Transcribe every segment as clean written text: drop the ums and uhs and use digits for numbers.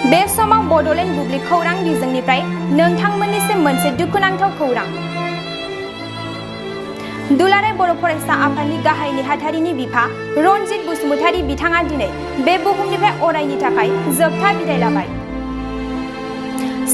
बे समाव बड'लेण्ड बुब्लि खौरां बिजोंनिफ्राय नोंथांमोननिसिम मोनसे दुखुनांथाव खौरां। दुलाराय बर' फरायसा आफादनि गाहाय नेहाथारिनि बिफा रनजित बसुमतारी बिथाङा दिनै बे बुहुमनिफ्राय अरायनि थाखाय जोबथा बिदाय लाबाय।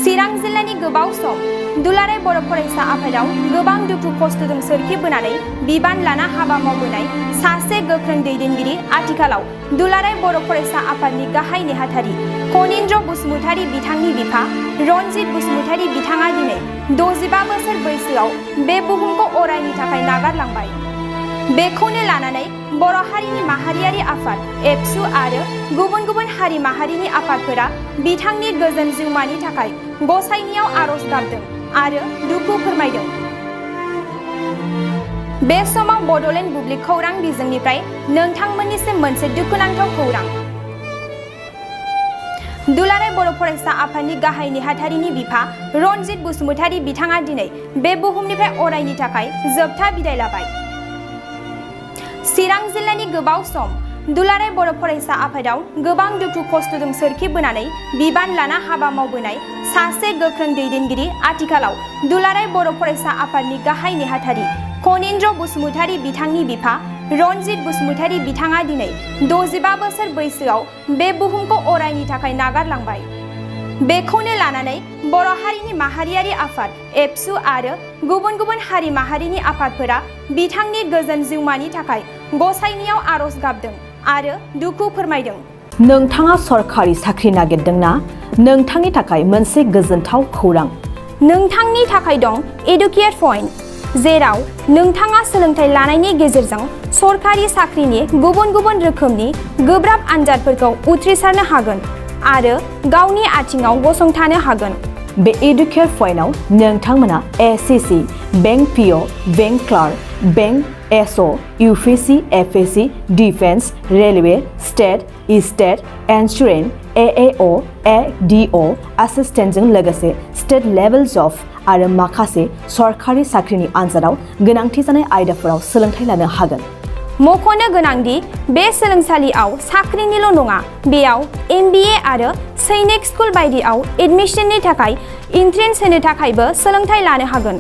चिरां जिल्लानि गोबाव सम दुलाराय बर' फरायसा आफादाव गोबां दुखु खस्थ'जों सोरखिबोनानै बिबान लाना हाबा मावबोनाय सासे गोख्रों दैदेनगिरि, आथिखालाव दुलाराय बर' फरायसा आफादनि गाहाय नेहाथारि कनिन्द्र बसुमतारी बिथांनि बिफा रनजित बसुमतारी बिथाङा दिनै 65 बोसोर बैसोआव बे बुहुमखौ अरायनि थाखाय नागारलांबाय। बेखौनो लानानै बर' हारिनि माहारियारि आफाद एबसु आरो गुबुन गुबुन हारि माहारिनि आफादफोरा बिथांनि गोजोन जिउमानि थाखाय गसाइनियाव आरज गाबदों आरो दुखु फोरमायदों। बे समाव बड'लेण्ड बुब्लि खौरां बिजोंनिफ्राय नोंथांमोननिसिम मोनसे दुखुनांथाव खौरां। दुलाराय बर' फरायसा आफादनि गाहाय नेहाथारिनि बिफा रनजित बसुमतारी बिथाङा दिनै बे बुहुमनिफ्राय अरायनि थाखाय जोबथा बिदाय लाबाय। चिरां जिल्लानि गोबाव सम दुलाराय बर' फरायसा आफादाव गोबां दुखु खस्थ'जों सोरखिबोनानै बिबान लाना हाबा मावबोनाय सासे गोख्रों दैदेनगिरि, आथिखालाव दुलाराय बर' फरायसा आफादनि गाहाय नेहाथारि कनिन्द्र बसुमतारी बिथांनि बिफा रनजित बसुमतारी बिथाङा दिनै 65 बोसोर बैसोआव बे बुहुमखौ अरायनि थाखाय नागारलांबाय। बेखौनो लानानै बर' हारिनि माहारियारि आफाद एबसु आरो गुबुन गुबुन हारि माहारिनि आफादफोरा बिथांनि गोजोन जिउमानि थाखाय गसाइनियाव आरज गाबदों आरो दुखु फोरमायदों। नोंथाङा सरखारि साख्रि नागिरदोंना? नोंथांनि थाखाय मोनसे गोजोनथाव खौरां। नोंथांनि थाखाय दं एडुकेट पइन्ट, जेराव नोंथाङा सोलोंथाइ लानायनि गेजेरजों सरखारि साख्रिनि गुबुन गुबुन रोखोमनि गोब्राब आनजादफोरखौ उथ्रिसारनो हागोन आरो गावनि आथिङाव गसंथानो हागोन। बे एडुकेट पइन्टआव नोंथांमोना SSC, bank PO, bank clerk, bank SO, UPSC, FSC, defence, railway, state insurance, AAO, ADO एसिस्टेन्टजों लोगोसे स्टेट लेभेल जब आरो माखासे सरखारि साख्रिनि आनजादाव गोनांथि जानाय आयदाफोराव सोलोंथाइ लानो हागोन। मख'नो गोनांदि बे सोलोंसालियाव साख्रिनिल' नङा, बेयाव MBA आरो सैनिक स्कुल बायदियाव एडमिशननि थाखाय एन्ट्रेन्स होनो थाखायबो सोलोंथाइ लानो हागोन।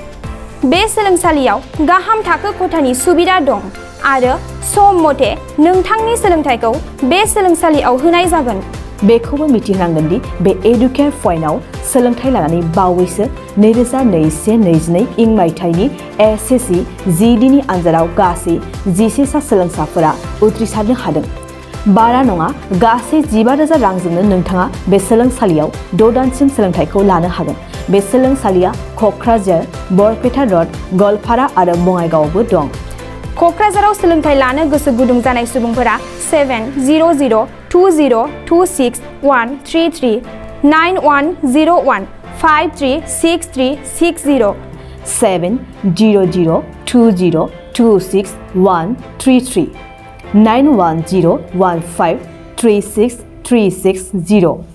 बे सोलोंसालियाव गाहाम थाखो खथानि सुबिदा दं आरो सम मथे नोंथांनि सोलोंथाइखौ बे सोलोंसालियाव होनाय जागोन। बेखौबो मिथिनांगोन दि बे एडुकेट पइन्टआव सोलोंथाइ लानानै बावैसो 2021-22 इं मायथाइनि एसएससि GDनि आनजादाव गासै 11 सा सोलोंसाफोरा उथ्रिसारनो हादों। बारा नङा, गासै 15,000 रांजोंनो नोंथाङा बे सोलोंसालियाव 6 दानसिम सोलोंथाइखौ लानो हागोन। बे सोलोंसालिया क'क्राझार, बरपेटा रड, गवालपारा आरो बङाइगावआवबो दं। क'क्राझाराव सोलोंथाइ लानो गोसो गुदुं जानाय सुबुंफोरा 70020263133 9101536360 70020263133 9101536360